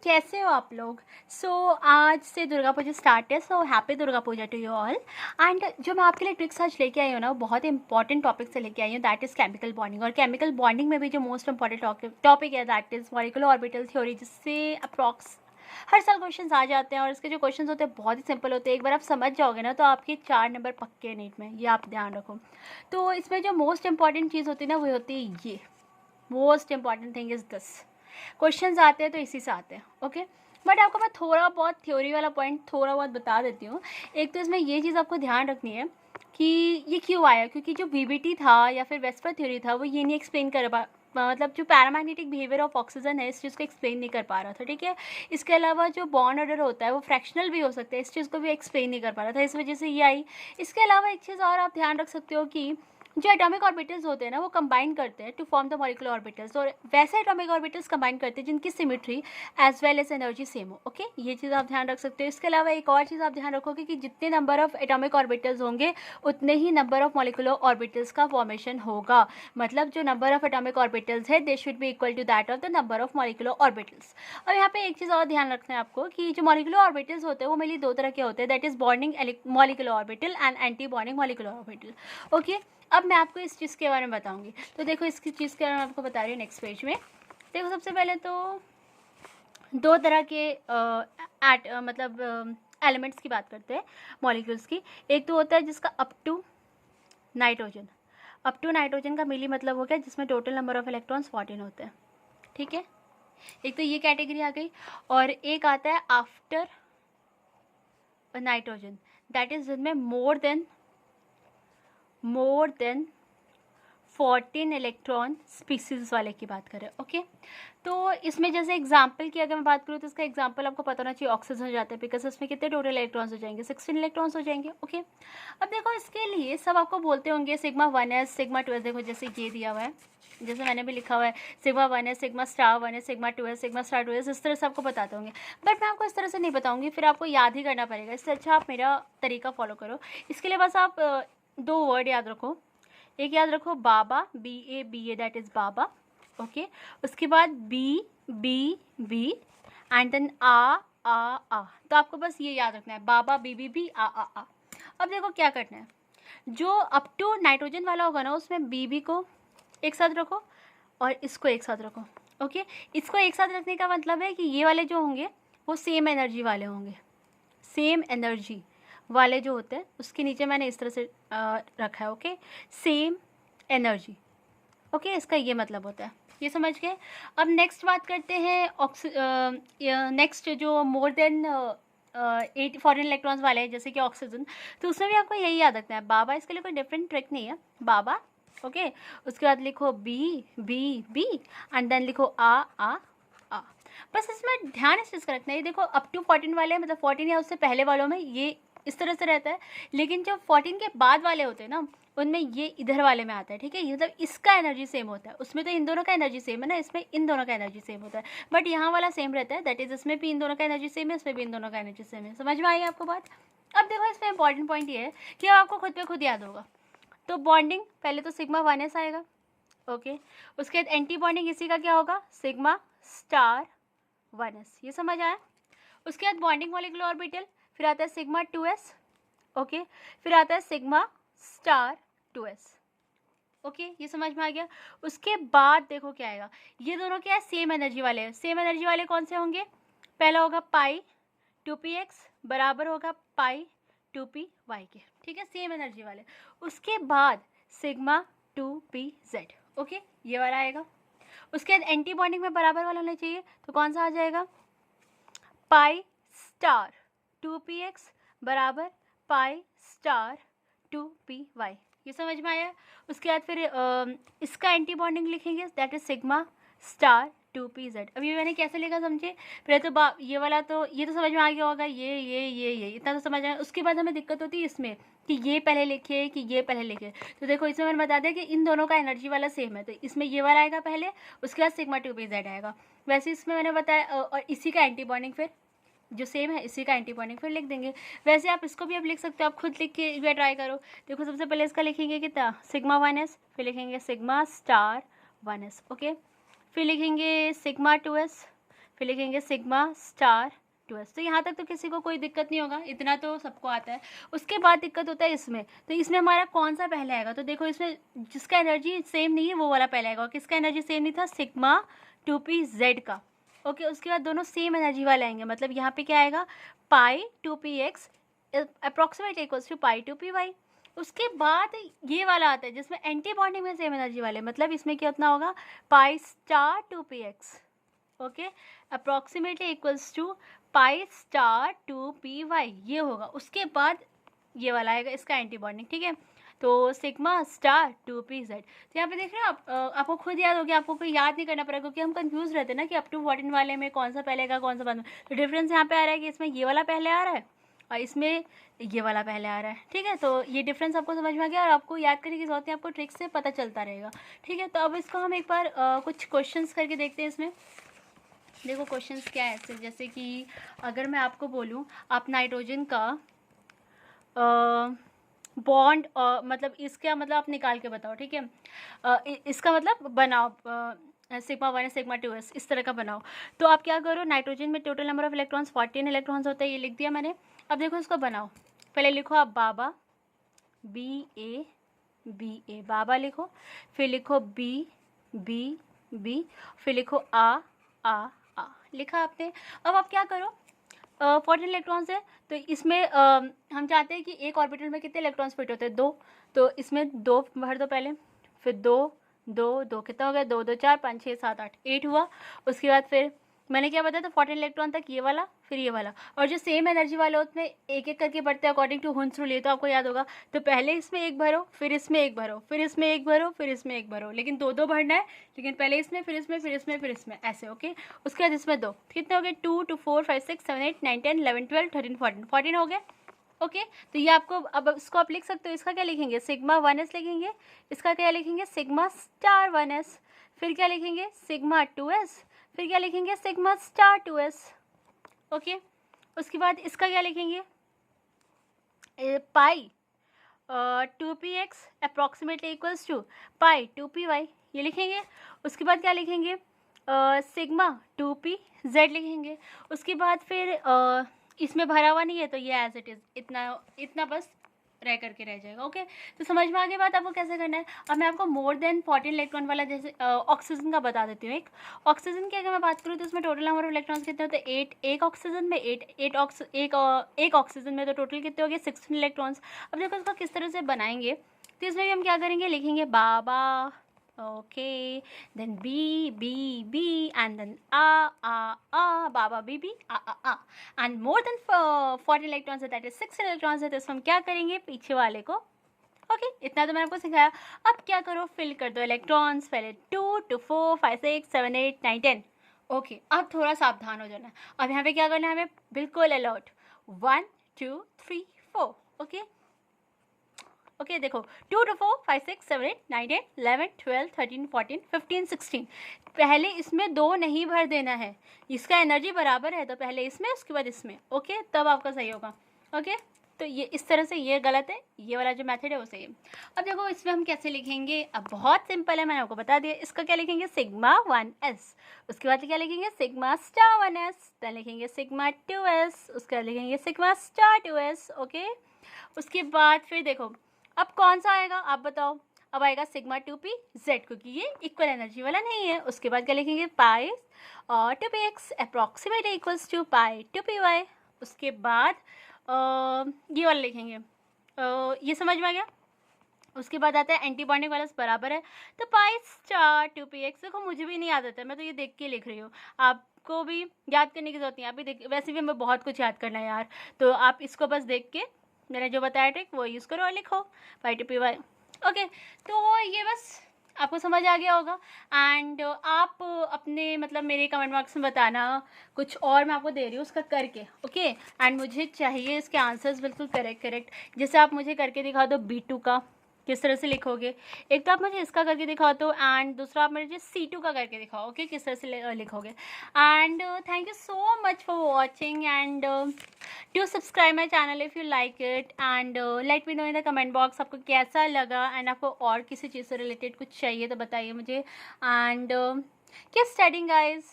कैसे हो आप लोग। आज से दुर्गा पूजा स्टार्ट है, happy Durga Puja to you all. And जो मैं आपके लिए ट्रिक्स आज लेके आई हूँ ना, वो बहुत इंपॉर्टेंट टॉपिक से लेके आई हूँ, दैट इज़ केमिकल बॉन्डिंग। और केमिकल बॉन्डिंग में भी जो मोस्ट इंपॉर्टेंट टॉपिक है that is molecular orbital theory, जिससे अप्रॉक्स हर साल क्वेश्चन आ जाते हैं। और इसके जो क्वेश्चन होते हैं बहुत ही सिंपल होते हैं। एक बार आप समझ जाओगे ना तो आपके 4 नंबर पक्के हैं नीट में, ये आप ध्यान रखो। तो इसमें जो मोस्ट इंपॉर्टेंट चीज़ होती है ना, वो होती है ये, most important thing is this. Questions आते हैं तो इसी से आते हैं, ओके। बट आपको मैं थोड़ा बहुत थ्योरी वाला पॉइंट थोड़ा बहुत बता देती हूँ। एक तो इसमें ये चीज़ आपको ध्यान रखनी है कि ये क्यों आया, क्योंकि जो वीबीटी था या फिर वेस्पर थ्योरी था वो ये नहीं एक्सप्लेन कर पा, मतलब जो पैरामैग्नेटिक बिहेवियर ऑफ ऑक्सीजन है इस चीज़ को एक्सप्लेन नहीं कर पा रहा था, ठीक है। इसके अलावा जो बॉन्ड ऑर्डर होता है वो फ्रैक्शनल भी हो सकता है, इस चीज़ को भी एक्सप्लेन नहीं कर पा रहा था, इस वजह से ये आई। इसके अलावा एक चीज़ और आप ध्यान रख सकते हो कि जो एटॉमिक ऑर्बिटल्स होते हैं ना वो कंबाइन करते हैं to form the molecular orbitals, और वैसे एटॉमिक ऑर्बिटल्स कंबाइन करते हैं जिनकी symmetry as well as energy same हो, ओके। ये चीज़ आप ध्यान रख सकते हो। इसके अलावा एक और चीज़ आप ध्यान रखोगे कि जितने नंबर ऑफ एटॉमिक ऑर्बिटल्स होंगे उतने ही नंबर ऑफ मॉलिक्यूलर ऑर्बिटल्स का फॉर्मेशन होगा। मतलब जो नंबर ऑफ एटॉमिक ऑर्बिटल्स है they should be equal to that of the number of molecular orbitals. और यहाँ पे एक चीज़ और ध्यान रखना है आपको कि जो मॉलिक्यूलर ऑर्बिटल्स होते हैं वो मेनली 2 तरह के होते हैं, that is bonding molecular orbital and anti bonding molecular orbital, okay. अब मैं आपको इस चीज़ के बारे में बताऊंगी। तो देखो इसकी चीज़ के बारे में आपको बता रही हूँ नेक्स्ट पेज में। देखो सबसे पहले तो 2 तरह के एलिमेंट्स की बात करते हैं, मॉलिक्यूल्स की। एक तो होता है जिसका up to nitrogen. Up to nitrogen का मेनली मतलब हो गया जिसमें टोटल नंबर ऑफ इलेक्ट्रॉन्स 14 होते हैं, ठीक है। एक तो ये कैटेगरी आ गई। और एक आता है आफ्टर नाइट्रोजन, दैट इज जिनमें मोर देन 14 इलेक्ट्रॉन स्पीसीज वाले की बात करें, ओके। तो इसमें जैसे एग्जांपल की अगर मैं बात करूँ तो इसका एग्जांपल आपको पता होना चाहिए, ऑक्सीजन हो जाता है, बिकॉज इसमें कितने टोटल इलेक्ट्रॉन्स हो जाएंगे, 16 इलेक्ट्रॉन्स हो जाएंगे, ओके। अब देखो इसके लिए सब आपको बोलते होंगे सिग्मा 1s सिग्मा 2s। देखो जैसे ये दिया हुआ है, जैसे मैंने भी लिखा हुआ है sigma 1s sigma star 1s sigma 2s sigma star 2s, इस तरह से आपको बताते होंगे। बट मैं आपको इस तरह से नहीं बताऊंगी, फिर आपको याद ही करना पड़ेगा। इससे अच्छा आप मेरा तरीका फॉलो करो। इसके लिए बस आप 2 वर्ड याद रखो। एक याद रखो बाबा, BABA, that is Baba, okay. उसके बाद B एंड देन आ। तो आपको बस ये याद रखना है, बाबा BBB आ। अब देखो क्या करना है, जो अप टू नाइट्रोजन वाला होगा ना उसमें BB को एक साथ रखो और इसको एक साथ रखो, ओके। इसको एक साथ रखने का मतलब है कि ये वाले जो होंगे वो सेम एनर्जी वाले होंगे, सेम एनर्जी वाले जो होते हैं उसके नीचे मैंने इस तरह से रखा है, ओके। सेम एनर्जी, ओके, इसका ये मतलब होता है, ये समझ गए। अब नेक्स्ट बात करते हैं नेक्स्ट जो मोर देन 8 फॉरेन इलेक्ट्रॉन्स वाले हैं जैसे कि ऑक्सीजन। तो उसमें भी आपको यही याद रखना है, बाबा। इसके लिए कोई डिफरेंट ट्रिक नहीं है, बाबा, ओके। उसके बाद लिखो बी एंड देन लिखो आ। बस इसमें ध्यान इस चीज़ का रखना है, देखो अप टू 14 वाले मतलब 14 या उससे पहले वालों में ये इस तरह से रहता है, लेकिन जब 14 के बाद वाले होते हैं ना उनमें ये इधर वाले में आता है, ठीक है। मतलब इसका एनर्जी सेम होता है, उसमें तो इन दोनों का एनर्जी सेम है ना, इसमें इन दोनों का एनर्जी सेम होता है, बट यहाँ वाला सेम रहता है, दैट इज इसमें भी इन दोनों का एनर्जी सेम है, इसमें भी इन दोनों का एनर्जी सेम है। समझ में आई आपको बात। अब देखो इसमें इंपॉर्टेंट पॉइंट ये है कि आपको खुद पे खुद याद होगा। तो बॉन्डिंग पहले तो सिग्मा 1s आएगा, ओके। उसके बाद एंटी बॉन्डिंग इसी का क्या होगा, सिग्मा स्टार 1s, ये समझ आया। उसके बाद बॉन्डिंग मॉलिक्यूलर ऑर्बिटल, फिर आता है सिग्मा 2s, ओके। फिर आता है सिग्मा स्टार 2s, ओके, ये समझ में आ गया। उसके बाद देखो क्या आएगा, ये दोनों क्या है, सेम एनर्जी वाले हैं। सेम एनर्जी वाले कौन से होंगे, पहला होगा पाई 2px बराबर होगा पाई 2py के, ठीक है, सेम एनर्जी वाले। उसके बाद सिग्मा 2pz, ओके, ये वाला आएगा। उसके बाद एंटी बॉन्डिंग में बराबर वाला होना चाहिए, तो कौन सा आ जाएगा, पाई स्टार 2px बराबर पाई स्टार 2py, ये समझ में आया। उसके बाद फिर इसका एंटी बॉन्डिंग लिखेंगे, that is sigma star 2pz। अब ये मैंने कैसे लिखा समझे, पहले तो ये वाला तो ये तो समझ में आ गया होगा, ये इतना तो समझ आया। उसके बाद हमें दिक्कत होती है इसमें कि ये पहले लिखे कि ये पहले लिखे। तो देखो इसमें मैंने बता दिया कि इन दोनों का एनर्जी वाला सेम है, तो इसमें ये वाला आएगा पहले, उसके बाद सिग्मा 2pz आएगा। वैसे इसमें मैंने बताया और इसी का एंटी बॉन्डिंग फिर जो सेम है इसी का एंटी बॉन्डिंग फिर लिख देंगे। वैसे आप इसको भी अब लिख सकते हो, आप खुद लिख के एक बार ट्राई करो। देखो सबसे पहले इसका लिखेंगे कितना, सिग्मा 1s, फिर लिखेंगे सिग्मा स्टार 1s, ओके। फिर लिखेंगे सिग्मा 2s, फिर लिखेंगे सिग्मा स्टार 2s। तो यहाँ तक तो किसी को कोई दिक्कत नहीं होगा, इतना तो सबको आता है। उसके बाद दिक्कत होता है इसमें, तो इसमें हमारा कौन सा पहले आएगा, तो देखो इसमें जिसका एनर्जी सेम नहीं है वो वाला पहले आएगा। किसका एनर्जी सेम नहीं था, सिग्मा 2pz का। ओके, उसके बाद दोनों सेम एनर्जी वाले आएंगे, मतलब यहाँ पे क्या आएगा, pi 2px approximate equals to pi 2py। उसके बाद ये वाला आता है जिसमें एंटी बॉन्डिंग में सेम एनर्जी वाले, मतलब इसमें क्या उतना होगा, pi star 2px। Okay, approximately equals to pi star 2py ये होगा। उसके बाद ये वाला आएगा इसका एंटी बॉन्डिंग, ठीक है। तो सिग्मा स्टार 2pz। तो यहाँ पे देख रहे हो आप, आपको खुद याद हो गया, आपको कोई याद नहीं करना पड़ेगा, क्योंकि हम कंफ्यूज रहते हैं ना कि अप टू 14 वाले में कौन सा पहले आएगा कौन सा बाद में। तो डिफरेंस यहाँ पे आ रहा है कि इसमें ये वाला पहले आ रहा है और इसमें ये वाला पहले आ रहा है, ठीक है। तो ये डिफरेंस आपको समझ में आ गया और आपको याद करने की जरूरत है, आपको ट्रिक से पता चलता रहेगा, ठीक है। तो अब इसको हम एक बार कुछ क्वेश्चंस करके देखते हैं। इसमें देखो क्वेश्चंस क्या है ऐसे, जैसे कि अगर मैं आपको बोलूँ आप नाइट्रोजन का बॉन्ड मतलब इसका मतलब आप निकाल के बताओ, ठीक है। इसका मतलब बनाओ सिग्मा 1 सिग्मा 2s इस तरह का बनाओ। तो आप क्या करो, नाइट्रोजन में total number of electrons 14 electrons होता है, ये लिख दिया मैंने। अब देखो इसको बनाओ, पहले लिखो आप बाबा BA बाबा लिखो, फिर लिखो B फिर लिखो आ लिखा आपने। अब आप क्या करो, 14 इलेक्ट्रॉन्स है तो इसमें हम चाहते हैं कि एक ऑर्बिटल में कितने इलेक्ट्रॉन्स फिट होते हैं, 2। तो इसमें 2 भर दो पहले, फिर 2 कितना हो गया, 2 2 4 5 6 7 8 8 हुआ। उसके बाद फिर मैंने क्या बताया था, 14 इलेक्ट्रॉन तक ये वाला फिर ये वाला, और जो सेम एनर्जी वाले उसमें एक एक करके बढ़ते हैं अकॉर्डिंग टू हुंस रूल, ये तो आपको याद होगा। तो पहले इसमें एक भरो, फिर इसमें एक भरो, फिर इसमें एक भरो, फिर इसमें एक भरो, लेकिन 2 भरना है, लेकिन पहले इसमें फिर इसमें फिर इसमें फिर इसमें ऐसे। ओके, उसके बाद इसमें 2 कितने हो गए, 2 2 4 5 6 7 8 9 10 11 12 13 14 हो गए। ओके, तो ये आपको अब इसको आप लिख सकते हो, इसका क्या लिखेंगे, सिग्मा 1s लिखेंगे, इसका क्या लिखेंगे, सिग्मा स्टार 1s, फिर क्या लिखेंगे, सिग्मा 2s, फिर क्या लिखेंगे, सिग्मा स्टार 2s। ओके, उसके बाद इसका क्या लिखेंगे, pi 2px approximately equals to pi 2py ये लिखेंगे। उसके बाद क्या लिखेंगे, सिग्मा 2pz लिखेंगे। उसके बाद फिर इसमें भरा हुआ नहीं है तो ये एज इट इज़ इतना बस रह करके रह जाएगा। ओके, तो समझ में आ गई बात आपको कैसे करना है। अब मैं आपको मोर देन 14 इलेक्ट्रॉन वाला जैसे ऑक्सीजन का बता देती हूँ। एक ऑक्सीजन की अगर मैं बात करूँ तो उसमें टोटल नंबर ऑफ इलेक्ट्रॉन्स कितने होते हैं, 8। एक ऑक्सीजन में एक ऑक्सीजन में तो टोटल कितने हो गए, 16 इलेक्ट्रॉन्स। अब देखो इसको किस तरह से बनाएंगे, तो इसमें भी हम क्या करेंगे, लिखेंगे बाबा, okay, then B and then Baba B and more than 14 electrons है, that is 16 electrons है। तो इसमें हम क्या करेंगे, पीछे वाले को ओके इतना तो मैंने आपको सिखाया। अब क्या करो, फिल कर दो इलेक्ट्रॉन्स, पहले 2 2 4 5 6 7 8 9 10। ओके, अब थोड़ा सावधान हो जाना। अब यहाँ पे क्या करना है हमें, बिल्कुल अलर्ट, 1 2 3 4। ओके, देखो 2 2 4 5 6 7 8 9 10 11 12 13 14 15 16। पहले इसमें 2 नहीं भर देना है, इसका एनर्जी बराबर है तो पहले इसमें उसके बाद इसमें। ओके, तब आपका सही होगा। ओके, तो ये इस तरह से ये गलत है, ये वाला जो मेथड है वो सही है। अब देखो इसमें हम कैसे लिखेंगे, अब बहुत सिंपल है, मैंने आपको बता दिया। इसका क्या लिखेंगे, सिग्मा 1s, उसके बाद क्या लिखेंगे, सिग्मा स्टार 1s, then लिखेंगे सिग्मा 2s, उसके बाद लिखेंगे सिग्मा स्टार 2s। ओके, उसके बाद फिर देखो अब कौन सा आएगा आप बताओ, अब आएगा सिग्मा 2pz क्योंकि ये इक्वल एनर्जी वाला नहीं है। उसके बाद क्या लिखेंगे, पाई और 2px approximate equals to pi 2py। उसके बाद ये वाला लिखेंगे, ये समझ में आ गया। उसके बाद आता है एंटी बॉन्डिंग वाला बराबर है, तो पाई स्टार 2px। देखो मुझे भी नहीं याद आता है, मैं तो ये देख के लिख रही हूँ, आपको भी याद करने की जरूरत नहीं है। आप भी देख, वैसे भी हमें बहुत कुछ याद करना है यार, तो आप इसको बस देख के मैंने जो बताया ट्रिक वो यूज़ करो और लिखो पाई 2py। ओके, तो ये बस आपको समझ आ गया होगा। एंड आप अपने मतलब मेरे कमेंट बॉक्स में बताना कुछ और मैं आपको दे रही हूँ उसका करके। ओके, एंड मुझे चाहिए इसके आंसर्स बिल्कुल करेक्ट। जैसे आप मुझे करके दिखा दो B2 का किस तरह से लिखोगे, एक तो आप मुझे इसका करके दिखाओ तो, एंड दूसरा आप मुझे C2 का करके दिखाओ। ओके, किस तरह से लिखोगे। And thank you so much for watching and do subscribe my channel if you like it and let me know in the comment box आपको कैसा लगा, एंड आपको और किसी चीज़ से रिलेटेड कुछ चाहिए तो बताइए मुझे। And keep studying guys.